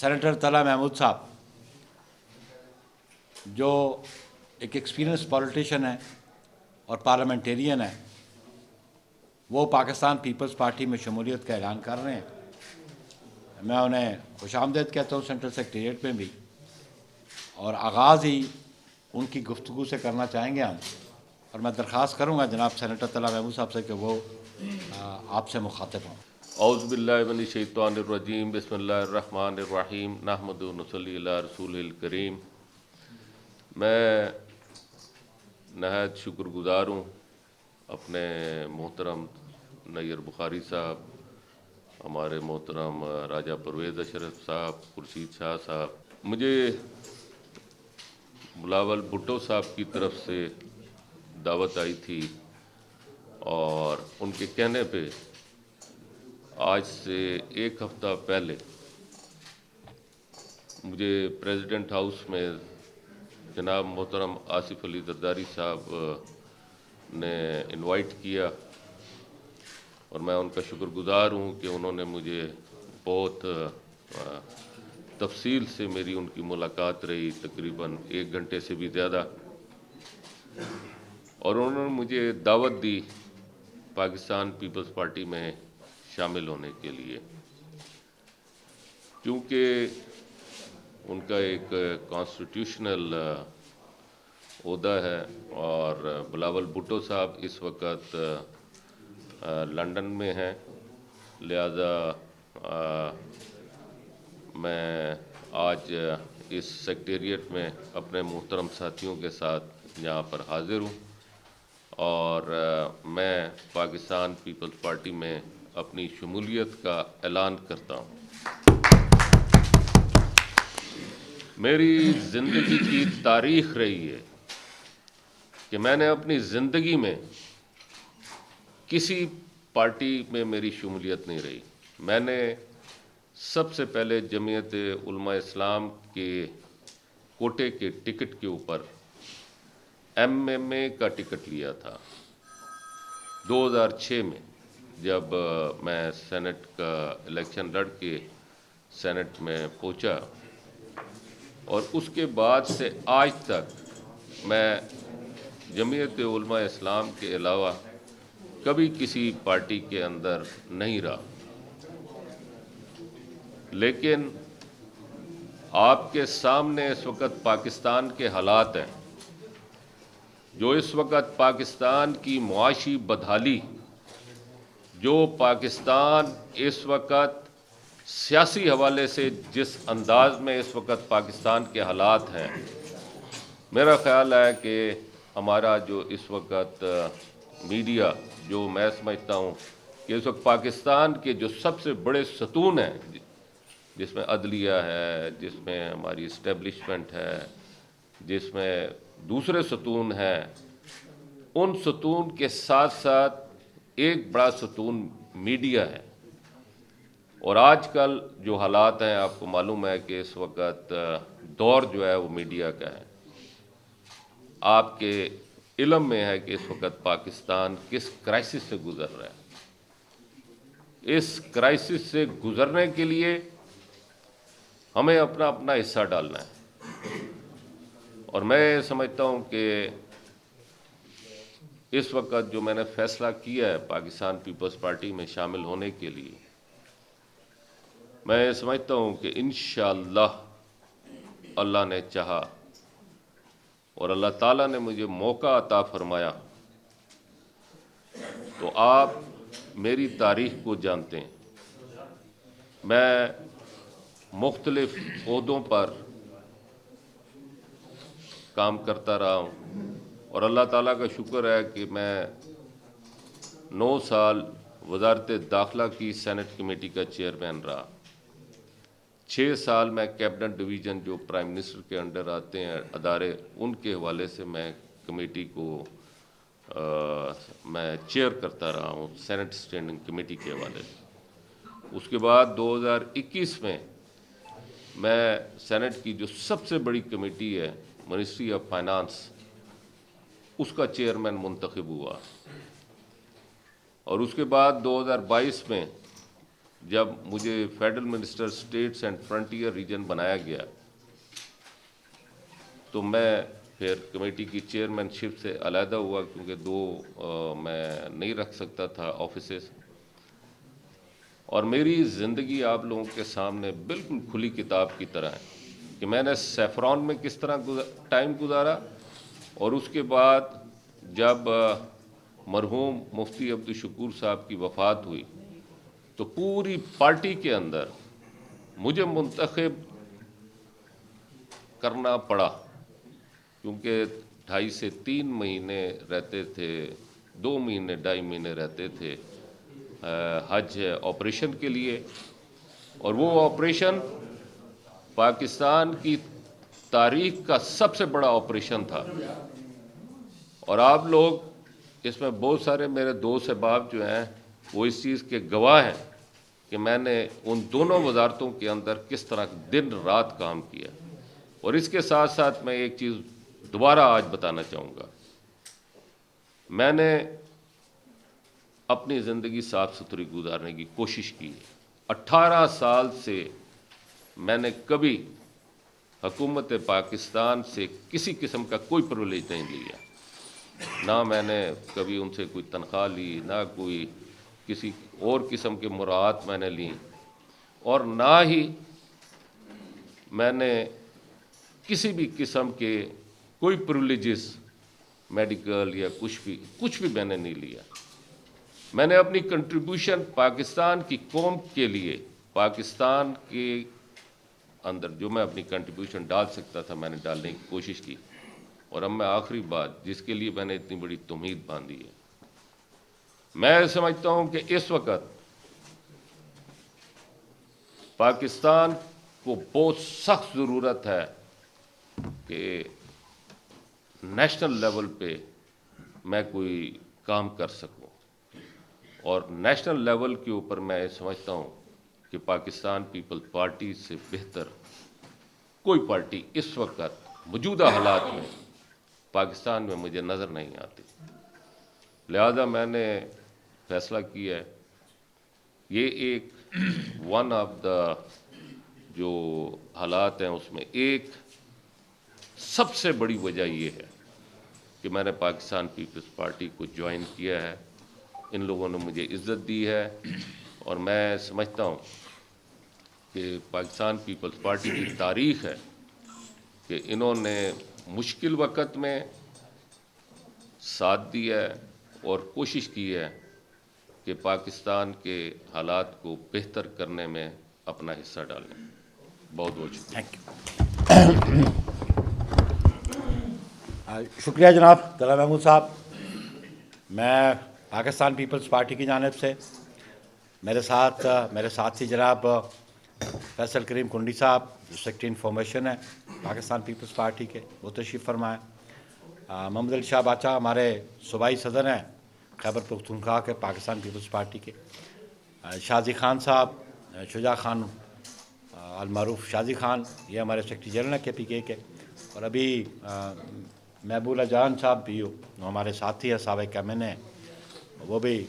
Senator Talha Mahmood صاحب جو ایک ایکسپیرئنس پولیٹیشین ہے اور پارلیمنٹیرین ہے، وہ پاکستان پیپلز پارٹی میں شمولیت کا اعلان کر رہے ہیں۔ میں انہیں خوش آمدید کہتا ہوں سینٹرل سیکریٹریٹ میں بھی، اور آغاز ہی ان کی گفتگو سے کرنا چاہیں گے ہم، اور میں درخواست کروں گا جناب سینیٹر طلحہ محمود صاحب سے کہ وہ آپ سے مخاطب ہوں۔ اعوذ باللہ من الشیطان الرجیم، بسم اللہ الرحمن الرحیم، نحمد و نصلی علی رسول الکریم۔ میں نہایت شکر گزار ہوں اپنے محترم نیر بخاری صاحب، ہمارے محترم راجہ پرویز اشرف صاحب، خورشید شاہ صاحب۔ مجھے بلاول بھٹو صاحب کی طرف سے دعوت آئی تھی، اور ان کے کہنے پہ آج سے ایک ہفتہ پہلے مجھے پریزیڈنٹ ہاؤس میں جناب محترم آصف علی زرداری صاحب نے انوائٹ کیا، اور میں ان کا شکر گزار ہوں کہ انہوں نے مجھے بہت تفصیل سے میری ان کی ملاقات رہی، تقریباً 1 گھنٹے سے بھی زیادہ، اور انہوں نے مجھے دعوت دی پاکستان پیپلز پارٹی میں شامل ہونے کے لیے، کیونکہ ان کا ایک کانسٹیٹیوشنل عہدہ ہے، اور بلاول بھٹو صاحب اس وقت لندن میں ہیں، لہذا میں آج اس سیکریٹریٹ میں اپنے محترم ساتھیوں کے ساتھ یہاں پر حاضر ہوں، اور میں پاکستان پیپلز پارٹی میں اپنی شمولیت کا اعلان کرتا ہوں۔ میری زندگی کی تاریخ رہی ہے کہ میں نے اپنی زندگی میں کسی پارٹی میں میری شمولیت نہیں رہی۔ میں نے سب سے پہلے جمعیت علماء اسلام کے کوٹے کے ٹکٹ کے اوپر MMA کا ٹکٹ لیا تھا 2006 میں، جب میں سینٹ کا الیکشن لڑ کے سینٹ میں پہنچا، اور اس کے بعد سے آج تک میں جمعیت علماء اسلام کے علاوہ کبھی کسی پارٹی کے اندر نہیں رہا۔ لیکن آپ کے سامنے اس وقت پاکستان کے حالات ہیں، جو اس وقت پاکستان کی معاشی بدحالی، جو پاکستان اس وقت سیاسی حوالے سے جس انداز میں اس وقت پاکستان کے حالات ہیں، میرا خیال ہے کہ ہمارا جو اس وقت میڈیا، جو میں سمجھتا ہوں کہ اس وقت پاکستان کے جو سب سے بڑے ستون ہیں، جس میں عدلیہ ہے، جس میں ہماری اسٹیبلشمنٹ ہے، جس میں دوسرے ستون ہیں، ان ستون کے ساتھ ساتھ ایک بڑا ستون میڈیا ہے۔ اور آج کل جو حالات ہیں، آپ کو معلوم ہے کہ اس وقت دور جو ہے وہ میڈیا کا ہے۔ آپ کے علم میں ہے کہ اس وقت پاکستان کس کرائسس سے گزر رہا ہے۔ اس کرائسس سے گزرنے کے لیے ہمیں اپنا اپنا حصہ ڈالنا ہے، اور میں سمجھتا ہوں کہ اس وقت جو میں نے فیصلہ کیا ہے پاکستان پیپلز پارٹی میں شامل ہونے کے لیے، میں سمجھتا ہوں کہ انشاءاللہ اللہ نے چاہا اور اللہ تعالیٰ نے مجھے موقع عطا فرمایا تو آپ میری تاریخ کو جانتے ہیں۔ میں مختلف عہدوں پر کام کرتا رہا ہوں، اور اللہ تعالیٰ کا شکر ہے کہ میں 9 سال وزارت داخلہ کی سینٹ کمیٹی کا چیئرمین رہا۔ 6 سال میں کیبنٹ ڈویژن، جو پرائم منسٹر کے انڈر آتے ہیں ادارے، ان کے حوالے سے میں کمیٹی کو میں چیئر کرتا رہا ہوں، سینٹ اسٹینڈنگ کمیٹی کے حوالے سے۔ اس کے بعد 2021 میں سینٹ کی جو سب سے بڑی کمیٹی ہے، منسٹری آف فائنانس، اس کا چیئرمین منتخب ہوا، اور اس کے بعد 2022 میں جب مجھے federal minister states and frontier region بنایا گیا تو میں پھر کمیٹی کی چیئرمین شپ سے علیحدہ ہوا، کیونکہ دو میں نہیں رکھ سکتا تھا آفیسز. اور میری زندگی آپ لوگوں کے سامنے بالکل کھلی کتاب کی طرح ہے کہ میں نے سیفران میں کس طرح ٹائم گزارا، اور اس کے بعد جب مرحوم مفتی عبدالشکور صاحب کی وفات ہوئی تو پوری پارٹی کے اندر مجھے منتخب کرنا پڑا، کیونکہ 2.5 سے 3 مہینے رہتے تھے، 2 مہینے 2.5 مہینے رہتے تھے حج آپریشن کے لیے. اور وہ آپریشن پاکستان کی تاریخ کا سب سے بڑا آپریشن تھا. اور آپ لوگ اس میں بہت سارے میرے دوست احباب جو ہیں وہ اس چیز کے گواہ ہیں کہ میں نے ان دونوں وزارتوں کے اندر کس طرح دن رات کام کیا. اور اس کے ساتھ ساتھ میں ایک چیز دوبارہ آج بتانا چاہوں گا، میں نے اپنی زندگی صاف ستھری گزارنے کی کوشش کی. 18 سال سے میں نے کبھی حکومت پاکستان سے کسی قسم کا کوئی پرولیج نہیں لیا، نہ میں نے کبھی ان سے کوئی تنخواہ لی، نہ کوئی کسی اور قسم کے مراعات میں نے لیں، اور نہ ہی میں نے کسی بھی قسم کے کوئی پرولیجز میڈیکل یا کچھ بھی میں نے نہیں لیا. میں نے اپنی کنٹریبیوشن پاکستان کی قوم کے لیے، پاکستان کے اندر جو میں اپنی کنٹریبیوشن ڈال سکتا تھا میں نے ڈالنے کی کوشش کی. اور اب میں آخری بات جس کے لیے میں نے اتنی بڑی امید باندھی ہے، میں سمجھتا ہوں کہ اس وقت پاکستان کو بہت سخت ضرورت ہے کہ نیشنل لیول پہ میں کوئی کام کر سکوں. اور نیشنل لیول کے اوپر میں سمجھتا ہوں کہ پاکستان پیپلز پارٹی سے بہتر کوئی پارٹی اس وقت موجودہ حالات میں پاکستان میں مجھے نظر نہیں آتی. لہذا میں نے فیصلہ کیا ہے، یہ ایک ون آف دا جو حالات ہیں اس میں ایک سب سے بڑی وجہ یہ ہے کہ میں نے پاکستان پیپلز پارٹی کو جوائن کیا ہے. ان لوگوں نے مجھے عزت دی ہے، اور میں سمجھتا ہوں کہ پاکستان پیپلز پارٹی کی تاریخ ہے کہ انہوں نے مشکل وقت میں ساتھ دیا ہے اور کوشش کی ہے کہ پاکستان کے حالات کو بہتر کرنے میں اپنا حصہ ڈالیں. بہت بہت شکریہ. شکریہ جناب طلعت محمود صاحب. میں پاکستان پیپلز پارٹی کی جانب سے میرے ساتھی جناب فیصل کریم کنڈی صاحب جو سیکرٹری انفارمیشن ہے پاکستان پیپلز پارٹی کے، وہ تشریف فرمائیں. محمد علی شاہ باچا ہمارے صوبائی صدر ہیں خیبر پختونخوا کے پاکستان پیپلز پارٹی کے. شازی خان صاحب، شجاع خان المعروف شازی خان، یہ ہمارے سیکرٹری جنرل ہیں KPK کے. اور ابھی محبوبہ جان صاحب بھی ہمارے ساتھی ہیں، سابق MN ہیں، وہ بھی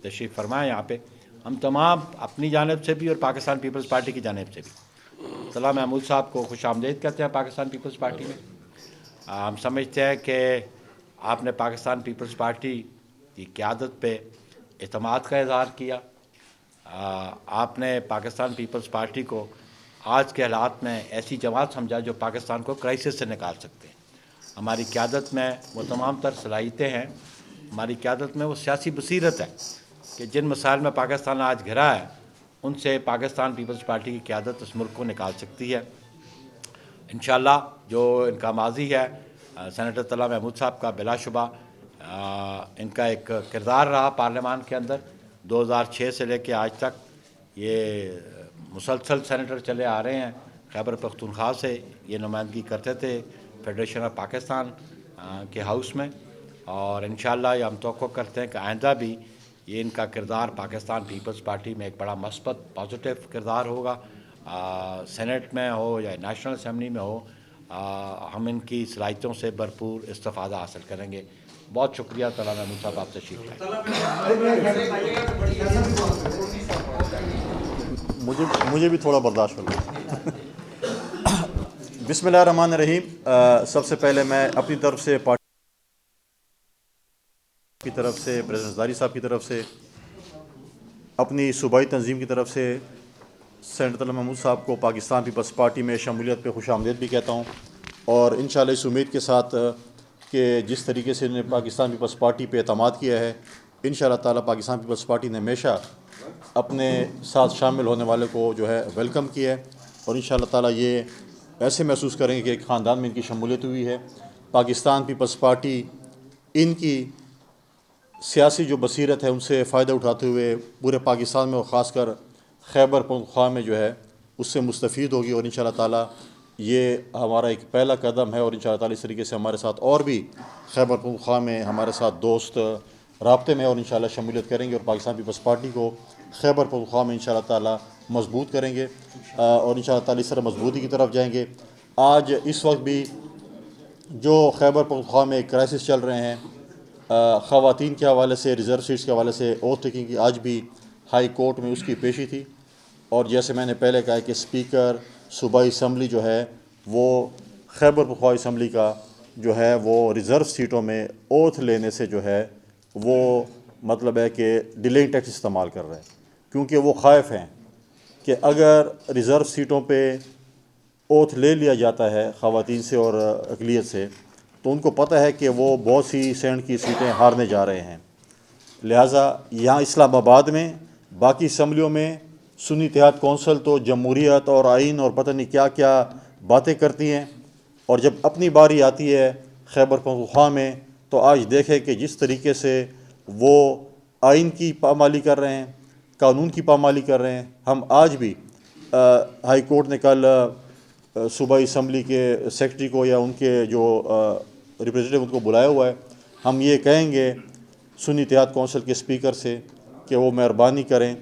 تشریف فرمائیں یہاں پہ. ہم تمام اپنی جانب سے بھی اور پاکستان پیپلز پارٹی کی جانب سے بھی طلعت محمود صاحب کو خوش آمدید کہتے ہیں پاکستان پیپلز پارٹی میں. ہم سمجھتے ہیں کہ آپ نے پاکستان پیپلز پارٹی کی قیادت پہ اعتماد کا اظہار کیا. آپ نے پاکستان پیپلز پارٹی کو آج کے حالات میں ایسی جماعت سمجھا جو پاکستان کو کرائسس سے نکال سکتے ہیں. ہماری قیادت میں وہ تمام تر صلاحیتیں ہیں، ہماری قیادت میں وہ سیاسی بصیرت ہے کہ جن مسائل میں پاکستان آج گھرا ہے ان سے پاکستان پیپلز پارٹی کی قیادت اس ملک کو نکال سکتی ہے. انشاءاللہ جو ان کا ماضی ہے سینیٹر طلعت محمود صاحب کا بلا شبہ ان کا ایک کردار رہا پارلیمان کے اندر. 2006 سے لے کے آج تک یہ مسلسل سینیٹر چلے آ رہے ہیں. خیبر پختونخوا سے یہ نمائندگی کرتے تھے فیڈریشن آف پاکستان کے ہاؤس میں، اور انشاءاللہ یہ ہم توقع کرتے ہیں کہ آئندہ بھی یہ ان کا کردار پاکستان پیپلز پارٹی میں ایک بڑا مثبت پازیٹیو کردار ہوگا. سینیٹ میں ہو یا نیشنل اسمبلی میں ہو، ہم ان کی صلاحیتوں سے بھرپور استفادہ حاصل کریں گے. بہت شکریہ طلعت محمود صاحب، آپ تشریف لائیں. مجھے بھی تھوڑا برداشت کرنا. بسم اللہ الرحمن الرحیم. سب سے پہلے میں اپنی طرف سے پارٹی کی طرف سے پریزیڈنٹ زرداری صاحب کی طرف سے اپنی صوبائی تنظیم کی طرف سے سینیٹر طلعت محمود صاحب کو پاکستان پیپلز پارٹی میں شمولیت پہ خوش آمدید بھی کہتا ہوں. اور انشاءاللہ اس امید کے ساتھ کہ جس طریقے سے انہوں نے پاکستان پیپلز پارٹی پہ اعتماد کیا ہے، انشاءاللہ تعالیٰ پاکستان پیپلز پارٹی نے ہمیشہ اپنے ساتھ شامل ہونے والے کو جو ہے ویلکم کیا ہے، اور انشاءاللہ تعالیٰ یہ ایسے محسوس کریں گے کہ ایک خاندان میں ان کی شمولیت ہوئی ہے. پاکستان پیپلز پارٹی ان کی سیاسی جو بصیرت ہے ان سے فائدہ اٹھاتے ہوئے پورے پاکستان میں اور خاص کر خیبر پختونخوا میں جو ہے اس سے مستفید ہوگی، اور انشاءاللہ تعالیٰ یہ ہمارا ایک پہلا قدم ہے. اور انشاءاللہ تعالیٰ اس طریقے سے ہمارے ساتھ اور بھی خیبر پختونخوا میں ہمارے ساتھ دوست رابطے میں اور انشاءاللہ شمولیت کریں گے، اور پاکستان پیپلز پارٹی کو خیبر پختونخوا میں انشاءاللہ تعالیٰ مضبوط کریں گے، اور انشاءاللہ تعالیٰ اس طرح مضبوطی کی طرف جائیں گے. آج اس وقت بھی جو خیبر پختونخوا میں کرائسس چل رہے ہیں خواتین کے حوالے سے، ریزرو سیٹس کے حوالے سے اوتھ ٹیکنگ کی، آج بھی ہائی کورٹ میں اس کی پیشی تھی. اور جیسے میں نے پہلے کہا کہ اسپیکر صوبائی اسمبلی جو ہے وہ خیبر پختونخوا اسمبلی کا جو ہے وہ ریزرو سیٹوں میں اوتھ لینے سے جو ہے وہ مطلب ہے کہ ڈیلنگ ٹیکس استعمال کر رہے ہیں، کیونکہ وہ خائف ہیں کہ اگر ریزرو سیٹوں پہ اوتھ لے لیا جاتا ہے خواتین سے اور اقلیت سے، تو ان کو پتہ ہے کہ وہ بہت سی سینٹ کی سیٹیں ہارنے جا رہے ہیں. لہٰذا یہاں اسلام آباد میں باقی اسمبلیوں میں سنی اتحاد کونسل تو جمہوریت اور آئین اور پتہ نہیں کیا کیا باتیں کرتی ہیں، اور جب اپنی باری آتی ہے خیبر پختونخوا میں تو آج دیکھیں کہ جس طریقے سے وہ آئین کی پامالی کر رہے ہیں، قانون کی پامالی کر رہے ہیں. ہم آج بھی ہائی کورٹ نے کل صوبائی اسمبلی کے سیکرٹری کو یا ان کے جو ریپریزنٹیو ان کو بلایا ہوا ہے، ہم یہ کہیں گے سنی اتحاد کونسل کے اسپیکر سے کہ وہ مہربانی کریں،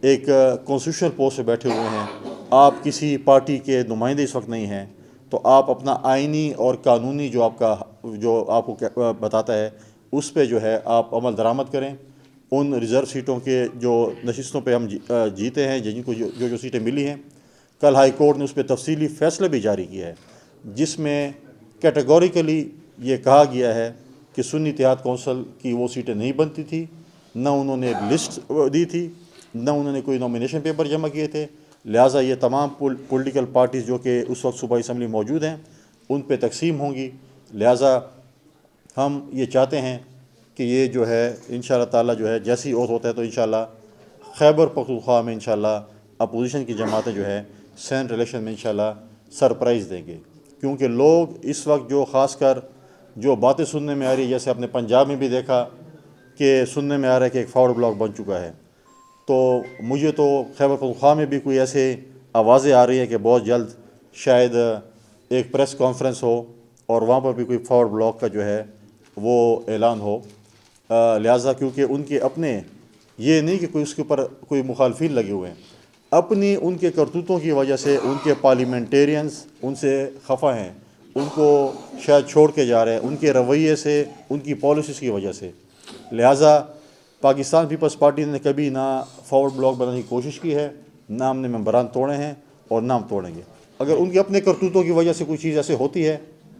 ایک کانسٹیٹیوشنل پوسٹ پہ بیٹھے ہوئے ہیں، آپ کسی پارٹی کے نمائندے اس وقت نہیں ہیں، تو آپ اپنا آئینی اور قانونی جو آپ کو بتاتا ہے اس پہ جو ہے آپ عمل درآمد کریں. ان ریزرو سیٹوں کے جو نشستوں پہ ہم جیتے ہیں، جن کو جو سیٹیں ملی ہیں، کل ہائی کورٹ نے اس پہ تفصیلی فیصلہ بھی جاری کیا ہے، جس میں کیٹیگوریکلی یہ کہا گیا ہے کہ سنی اتحاد کونسل کی وہ سیٹیں نہیں بنتی تھی، نہ انہوں نے لسٹ دی تھی، نہ انہوں نے کوئی نامینیشن پیپر جمع کیے تھے. لہٰذا یہ تمام پولیٹیکل پارٹیز جو کہ اس وقت صوبائی اسمبلی موجود ہیں ان پہ تقسیم ہوں گی. لہٰذا ہم یہ چاہتے ہیں کہ یہ جو ہے انشاءاللہ تعالیٰ جو ہے جیسی اوتھ ہوتا ہے تو انشاءاللہ خیبر پختونخوا میں انشاءاللہ اپوزیشن کی جماعتیں جو ہے سینٹ الیکشن میں انشاءاللہ سرپرائز دیں گے. کیونکہ لوگ اس وقت جو خاص کر جو باتیں سننے میں آ رہی ہے، جیسے آپ نے پنجاب میں بھی دیکھا کہ سننے میں آ رہا ہے کہ ایک فارورڈ بلاک بن چکا ہے، تو مجھے تو خیبر پختونخوا میں بھی کوئی ایسے آوازیں آ رہی ہیں کہ بہت جلد شاید ایک پریس کانفرنس ہو اور وہاں پر بھی کوئی فارورڈ بلاک کا جو ہے وہ اعلان ہو. لہٰذا کیونکہ ان کے اپنے یہ نہیں کہ کوئی اس کے اوپر کوئی مخالفین لگے ہوئے ہیں، اپنی ان کے کرتوتوں کی وجہ سے ان کے پارلیمنٹیرینز ان سے خفا ہیں، ان کو شاید چھوڑ کے جا رہے ہیں ان کے رویے سے، ان کی پالیسیز کی وجہ سے. لہٰذا پاکستان پیپلز پارٹی نے کبھی نہ فارورڈ بلاک بنانے کی کوشش کی ہے، نہ ہم نے ممبران توڑے ہیں اور نہ ہم توڑیں گے. اگر ان کے اپنے کرتوتوں کی وجہ سے کوئی چیز ایسے ہوتی ہے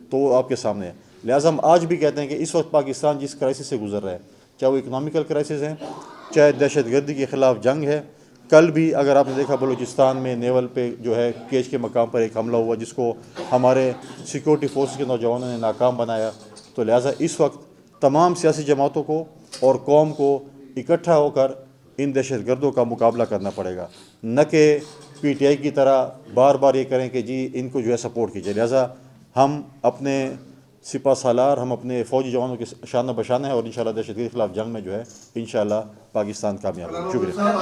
تو وہ آپ کے سامنے ہے. لہٰذا ہم آج بھی کہتے ہیں کہ اس وقت پاکستان جس کرائسس سے گزر رہا ہے، چاہے وہ اکنامیکل کرائسس ہے، چاہے دہشت گردی کے خلاف جنگ ہے. کل بھی اگر آپ نے دیکھا بلوچستان میں نیول پہ جو ہے کیچ کے مقام پر ایک حملہ ہوا جس کو ہمارے سیکورٹی فورسز کے نوجوانوں نے ناکام بنایا. تو لہٰذا اس وقت تمام سیاسی جماعتوں کو اور قوم کو اکٹھا ہو کر ان دہشت گردوں کا مقابلہ کرنا پڑے گا، نہ کہ پی ٹی آئی کی طرح بار بار یہ کریں کہ جی ان کو جو ہے سپورٹ کیجیے. لہٰذا ہم اپنے سپہ سالار، ہم اپنے فوجی جوانوں کے شانہ بشانہ ہیں، اور انشاءاللہ دہشت گردی کے خلاف جنگ میں جو ہے انشاءاللہ پاکستان کامیاب ہوگا. شکریہ.